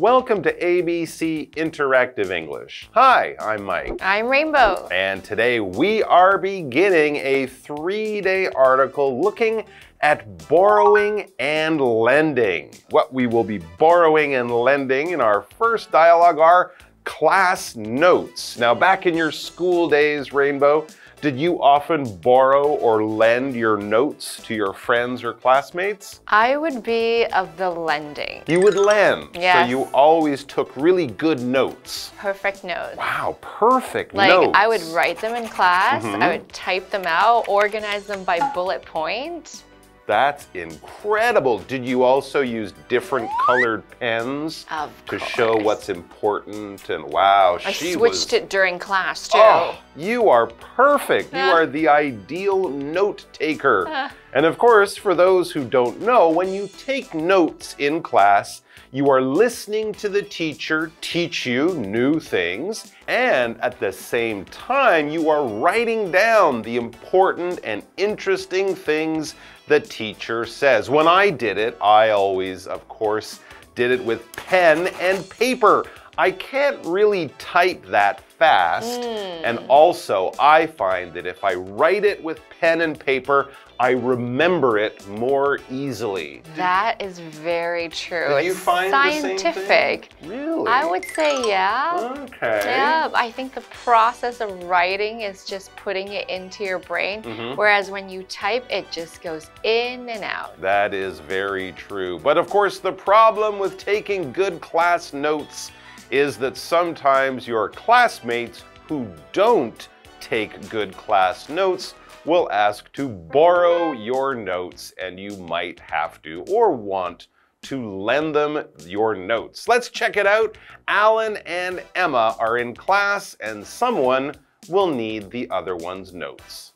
Welcome to ABC Interactive English. Hi, I'm Mike. I'm Rainbow. And today we are beginning a 3-day article looking at borrowing and lending. What we will be borrowing and lending in our first dialogue are class notes. Now, back in your school days, Rainbow, did you often borrow or lend your notes to your friends or classmates? I would be of the lending. You would lend? Yes. So you always took really good notes. Perfect notes. Wow, perfect notes. notes. I would write them in class, I would type them out, organize them by bullet point. That's incredible. Did you also use different colored pens to show what's important? And wow, I switched it during class too. Oh, you are perfect. You are the ideal note taker. And of course, for those who don't know, when you take notes in class, you are listening to the teacher teach you new things, and at the same time, you are writing down the important and interesting things the teacher says. When I did it, I always, of course, did it with pen and paper. I can't really type that fast, and also I find that if I write it with pen and paper, I remember it more easily. That is very true. Did you find scientific. The same thing? Really? I would say yeah. Okay. Yeah, I think the process of writing is just putting it into your brain, whereas when you type, it just goes in and out. That is very true. But of course, the problem with taking good class notes is that sometimes your classmates who don't take good class notes will ask to borrow your notes, and you might have to or want to lend them your notes. Let's check it out. Alan and Emma are in class, and someone will need the other one's notes.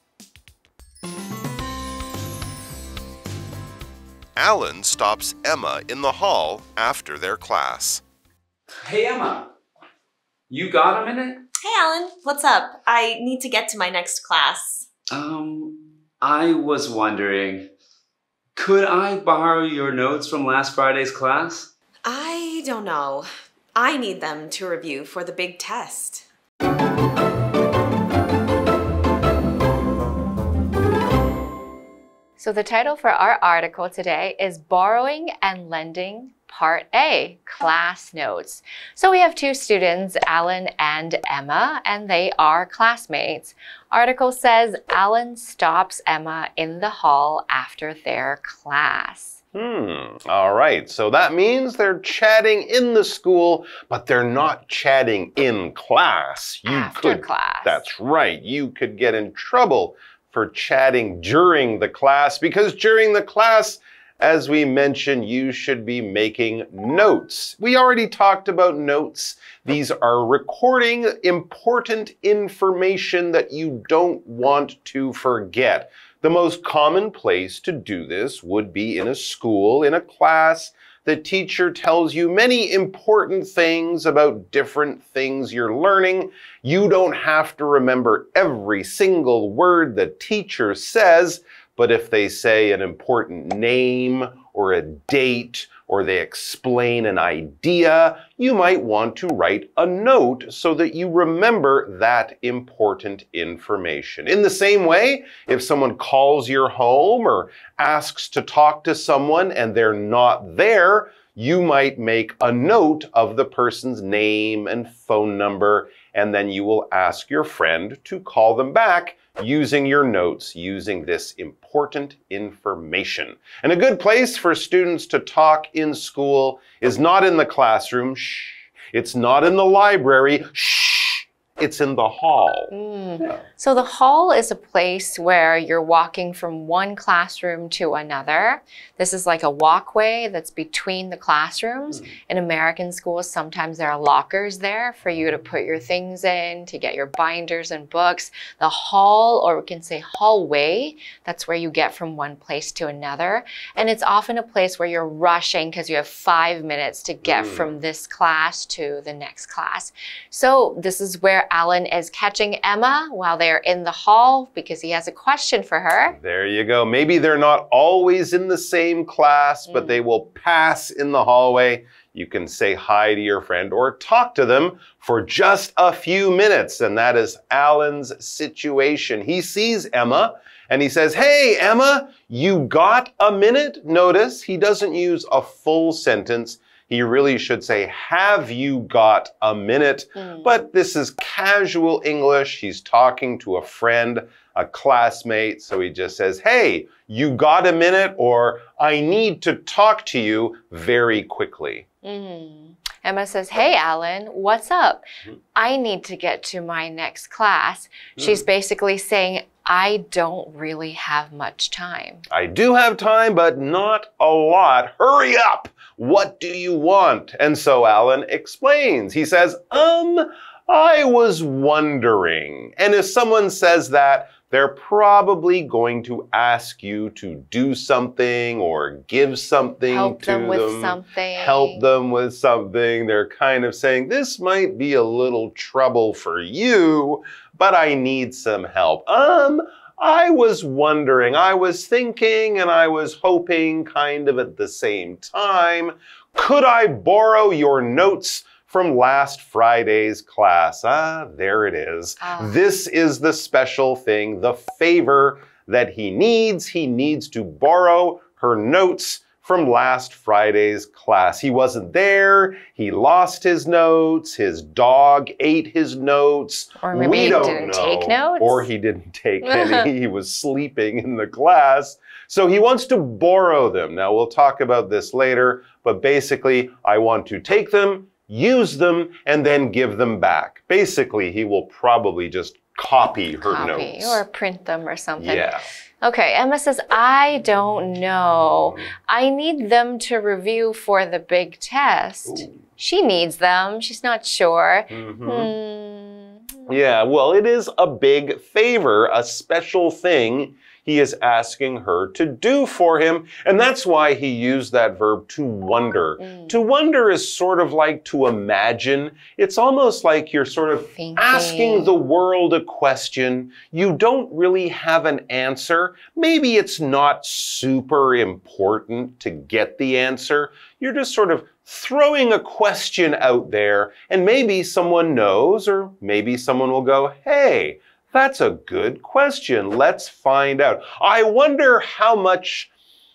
Alan stops Emma in the hall after their class. Hey, Emma. You got a minute? Hey, Alan. What's up? I need to get to my next class. I was wondering, could I borrow your notes from last Friday's class? I don't know. I need them to review for the big test. So the title for our article today is Borrowing and Lending Part A, Class Notes. So we have two students, Alan and Emma, and they are classmates. Article says Alan stops Emma in the hall after their class. All right, so that means they're chatting in the school, but they're not chatting in class. After class. That's right, you could get in trouble for chatting during the class, because during the class, as we mentioned, you should be making notes. We already talked about notes. These are recording important information that you don't want to forget. The most common place to do this would be in a school, in a class. The teacher tells you many important things about different things you're learning. You don't have to remember every single word the teacher says, but if they say an important name or a date or they explain an idea, you might want to write a note so that you remember that important information. In the same way, if someone calls your home or asks to talk to someone and they're not there, you might make a note of the person's name and phone number, and then you will ask your friend to call them back using your notes, using this important information. And a good place for students to talk in school is not in the classroom, shh. It's not in the library, shh. It's in the hall. So the hall is a place where you're walking from one classroom to another. This is like a walkway that's between the classrooms. In American schools, sometimes there are lockers there for you to put your things in, to get your binders and books. The hall, or we can say hallway, that's where you get from one place to another. And it's often a place where you're rushing because you have 5 minutes to get from this class to the next class. So this is where here, Alan is catching Emma while they're in the hall because he has a question for her. There you go. Maybe they're not always in the same class, but they will pass in the hallway. You can say hi to your friend or talk to them for just a few minutes. And that is Alan's situation. He sees Emma and he says, "Hey, Emma, you got a minute?" Notice he doesn't use a full sentence. He really should say, "Have you got a minute?" But this is casual English. He's talking to a friend, a classmate. So he just says, "Hey, you got a minute?" Or "I need to talk to you very quickly." Emma says, "Hey, Alan, what's up? I need to get to my next class." She's basically saying, I don't really have much time. I do have time, but not a lot. Hurry up! What do you want? And so Alan explains. He says, I was wondering. And if someone says that, they're probably going to ask you to do something or give something Help to them with something. Help them with something. They're kind of saying, this might be a little trouble for you, but I need some help. I was wondering, I was thinking, and I was hoping kind of at the same time, could I borrow your notes from last Friday's class? There it is. This is the special thing, the favor that he needs. He needs to borrow her notes from last Friday's class. He wasn't there. He lost his notes. His dog ate his notes. Or maybe he didn't take notes. Or he didn't take any. He was sleeping in the class. So he wants to borrow them. Now, we'll talk about this later. But basically, I want to take them, use them, and then give them back. Basically, he will probably just copy her notes. Or print them or something. Yeah. Okay, Emma says, I don't know. I need them to review for the big test. Ooh. She needs them. She's not sure. Yeah, well, it is a big favor, a special thing he is asking her to do for him. And that's why he used that verb to wonder. To wonder is sort of like to imagine. It's almost like you're sort of asking the world a question. You don't really have an answer. Maybe it's not super important to get the answer. You're just sort of throwing a question out there, and maybe someone knows, or maybe someone will go, hey, that's a good question. Let's find out. I wonder how much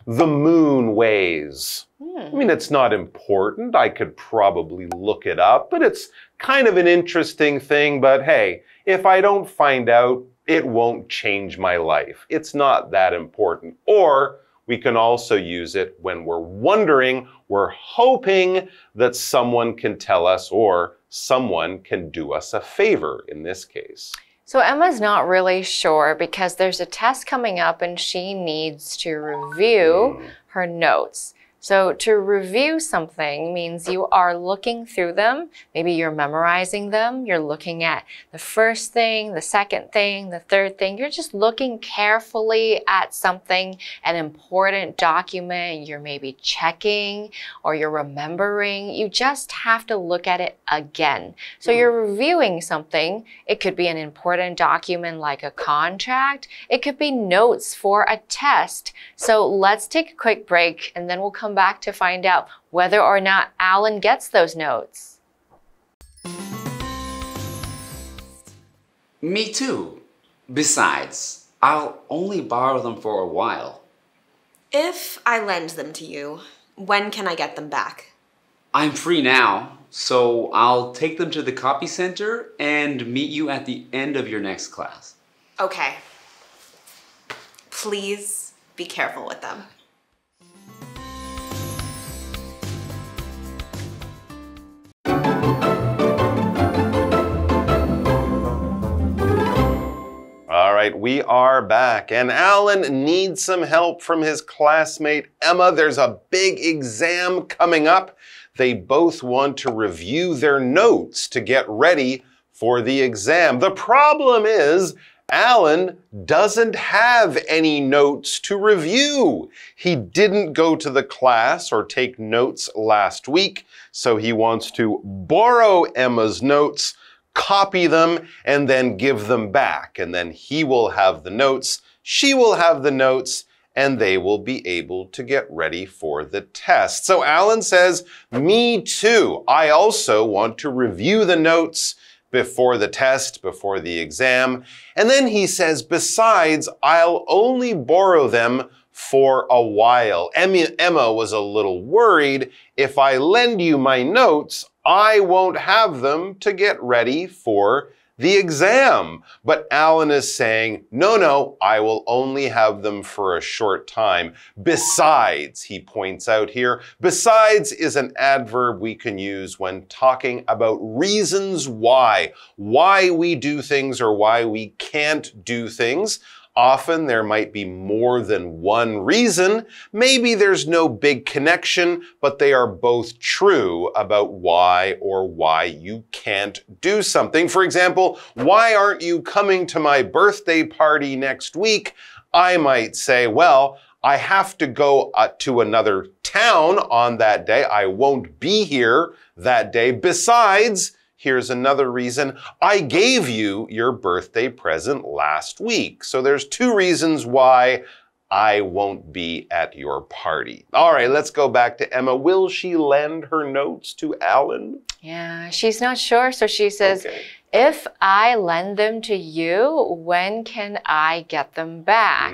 the moon weighs. I mean, it's not important. I could probably look it up, but it's kind of an interesting thing. But hey, if I don't find out, it won't change my life. It's not that important. Or we can also use it when we're wondering, we're hoping that someone can tell us or someone can do us a favor in this case. So Emma's not really sure because there's a test coming up and she needs to review her notes. So to review something means you are looking through them. Maybe you're memorizing them. You're looking at the first thing, the second thing, the third thing. You're just looking carefully at something, an important document. You're maybe checking or you're remembering. You just have to look at it again. So you're reviewing something. It could be an important document like a contract. It could be notes for a test. So let's take a quick break and then we'll come back to find out whether or not Alan gets those notes. Me too. Besides, I'll only borrow them for a while. If I lend them to you, when can I get them back? I'm free now, so I'll take them to the copy center and meet you at the end of your next class. Okay. Please be careful with them. All right, we are back, and Alan needs some help from his classmate Emma. There's a big exam coming up. They both want to review their notes to get ready for the exam. The problem is, Alan doesn't have any notes to review. He didn't go to the class or take notes last week, so he wants to borrow Emma's notes. copy them, and then give them back. And then he will have the notes, she will have the notes, and they will be able to get ready for the test. So Alan says, me too. I also want to review the notes before the test, before the exam. And then he says, besides, I'll only borrow them for a while. Emma was a little worried. If I lend you my notes, I won't have them to get ready for the exam. But Alan is saying, no, I will only have them for a short time. Besides, he points out here, besides is an adverb we can use when talking about reasons why we do things or why we can't do things. Often there might be more than one reason. Maybe there's no big connection, but they are both true about why you can't do something. For example, why aren't you coming to my birthday party next week? I might say, well, I have to go to another town on that day. I won't be here that day. Besides, here's another reason. I gave you your birthday present last week. So there's two reasons why I won't be at your party. All right, let's go back to Emma. Will she lend her notes to Alan? Yeah, she's not sure. So she says, if I lend them to you, when can I get them back?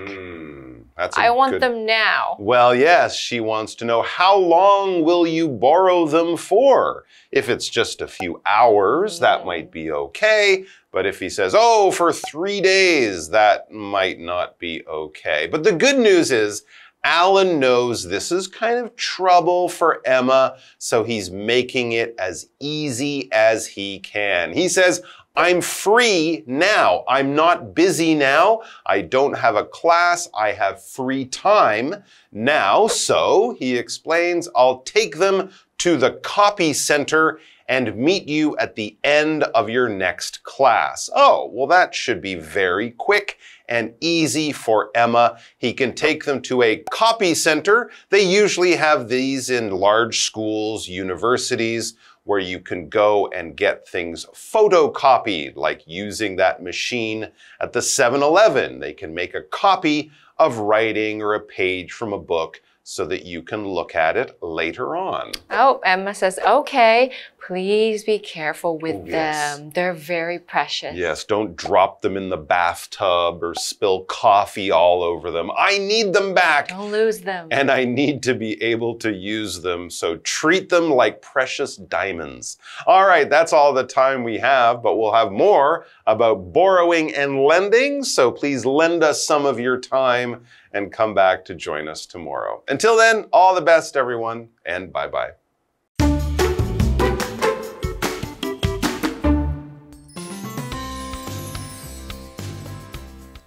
I want them now. Well, yes, she wants to know, how long will you borrow them for? If it's just a few hours, that might be okay. But if he says, oh, for 3 days, that might not be okay. But the good news is, Alan knows this is kind of trouble for Emma, so he's making it as easy as he can. He says, I'm free now. I'm not busy now. I don't have a class. I have free time now. So, he explains, I'll take them to the copy center and meet you at the end of your next class. Oh, well, that should be very quick and easy for Emma. He can take them to a copy center. They usually have these in large schools, universities, where you can go and get things photocopied, like using that machine at the 7-Eleven. They can make a copy of writing or a page from a book so that you can look at it later on. Oh, Emma says, okay, please be careful with them. They're very precious. Yes, don't drop them in the bathtub or spill coffee all over them. I need them back. Don't lose them. And I need to be able to use them, so treat them like precious diamonds. All right, that's all the time we have, but we'll have more about borrowing and lending, so please lend us some of your time and come back to join us tomorrow. Until then, all the best, everyone, and bye-bye.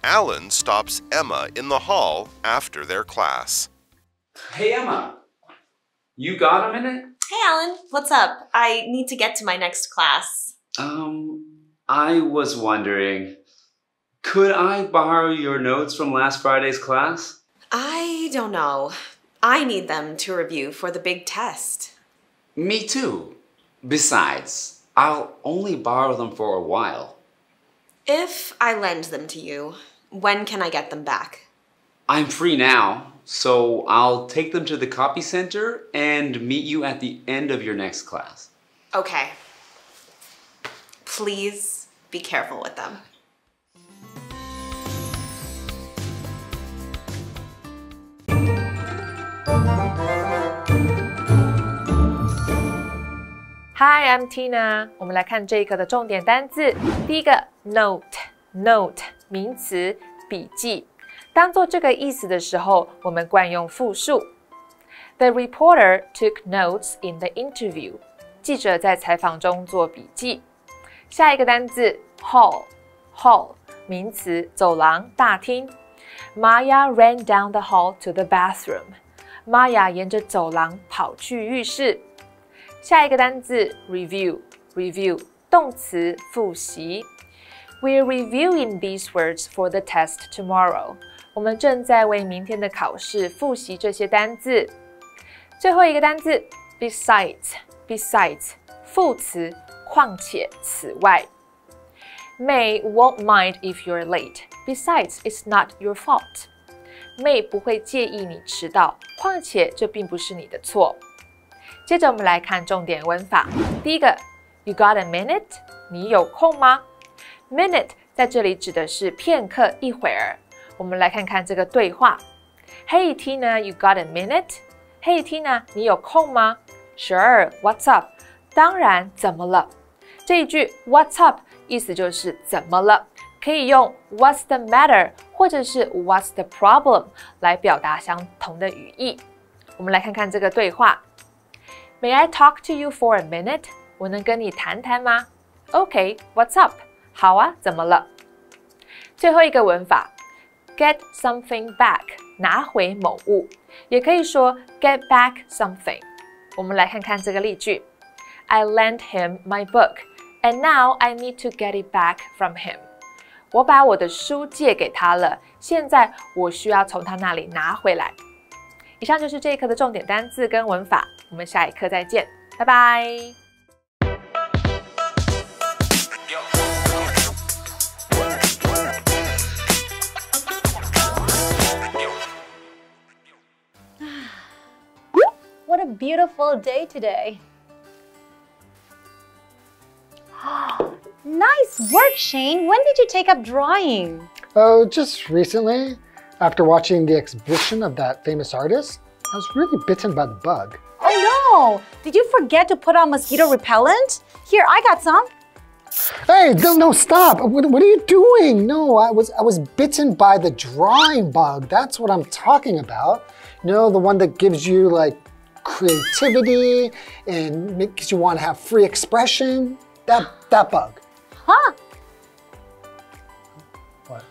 Alan stops Emma in the hall after their class. Hey, Emma. You got a minute? Hey, Alan. What's up? I need to get to my next class. I was wondering, could I borrow your notes from last Friday's class? I don't know. I need them to review for the big test. Me too. Besides, I'll only borrow them for a while. If I lend them to you, when can I get them back? I'm free now, so I'll take them to the copy center and meet you at the end of your next class. Okay. Please be careful with them. Hi, I'm Tina. 我们来看这一课的重点单字。第一个 note 名词，笔记。当做这个意思的时候，我们惯用复数。The reporter took notes in the interview. 记者在采访中做笔记。下一个单字 hall 名词，走廊、大厅。Maya ran down the hall to the bathroom. Maya 沿着走廊跑去浴室。下一个单字 review 动词，复习。We're reviewing these words for the test tomorrow. 我们正在为明天的考试复习这些单字。最后一个单字 besides 副词，况且，此外。May won't mind if you're late. Besides, it's not your fault. May 不会介意你迟到，况且这并不是你的错。接着我们来看重点文法。第一个 ，You got a minute？ 你有空吗 ？Minute 在这里指的是片刻、一会儿。我们来看看这个对话。Hey Tina, you got a minute? Hey Tina, 你有空吗 ？Sure, what's up? 当然，怎么了？这一句 What's up 意思就是怎么了，可以用 What's the matter 或者是 What's the problem 来表达相同的语义。我们来看看这个对话。May I talk to you for a minute? 我能跟你谈谈吗 ？Okay, what's up? 好啊，怎么了？最后一个文法 ，get something back， 拿回某物，也可以说 get back something。我们来看看这个例句 ：I lent him my book, and now I need to get it back from him。我把我的书借给他了，现在我需要从他那里拿回来。以上就是这一课的重点单字跟文法，我们下一课再见，拜拜。What a beautiful day today. Nice work, Shane. When did you take up drawing? Oh, just recently. After watching the exhibition of that famous artist, I was really bitten by the bug. Oh no! Did you forget to put on mosquito repellent? Here, I got some. Hey, no, stop! What are you doing? No, I was bitten by the drawing bug. That's what I'm talking about. You know, the one that gives you like creativity and makes you want to have free expression. That bug. Huh? What?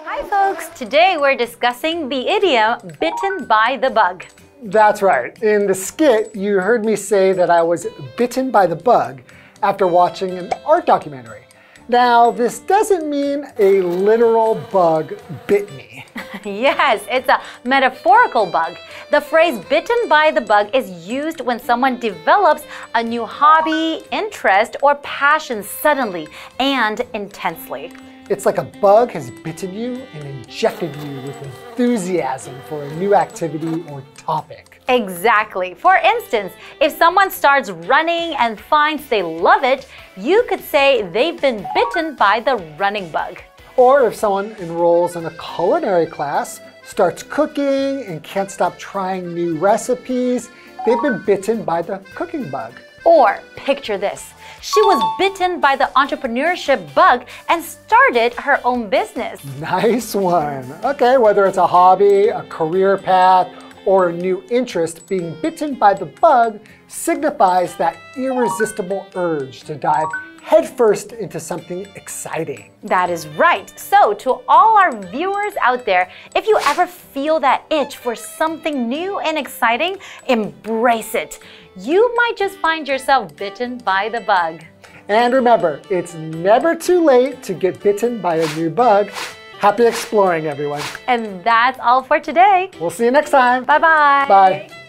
Hi folks, today we're discussing the idiom bitten by the bug. That's right. In the skit, you heard me say that I was bitten by the bug after watching an art documentary. Now, this doesn't mean a literal bug bit me. Yes, it's a metaphorical bug. The phrase bitten by the bug is used when someone develops a new hobby, interest, or passion suddenly and intensely. It's like a bug has bitten you and injected you with enthusiasm for a new activity or topic. Exactly. For instance, if someone starts running and finds they love it, you could say they've been bitten by the running bug. Or if someone enrolls in a culinary class, starts cooking, and can't stop trying new recipes, they've been bitten by the cooking bug. Or picture this. She was bitten by the entrepreneurship bug and started her own business. Nice one. Okay, whether it's a hobby, a career path, or a new interest, being bitten by the bug signifies that irresistible urge to dive headfirst into something exciting. That is right. So, to all our viewers out there, if you ever feel that itch for something new and exciting, embrace it. You might just find yourself bitten by the bug. And remember, it's never too late to get bitten by a new bug. Happy exploring, everyone. And that's all for today. We'll see you next time. Bye-bye. Bye.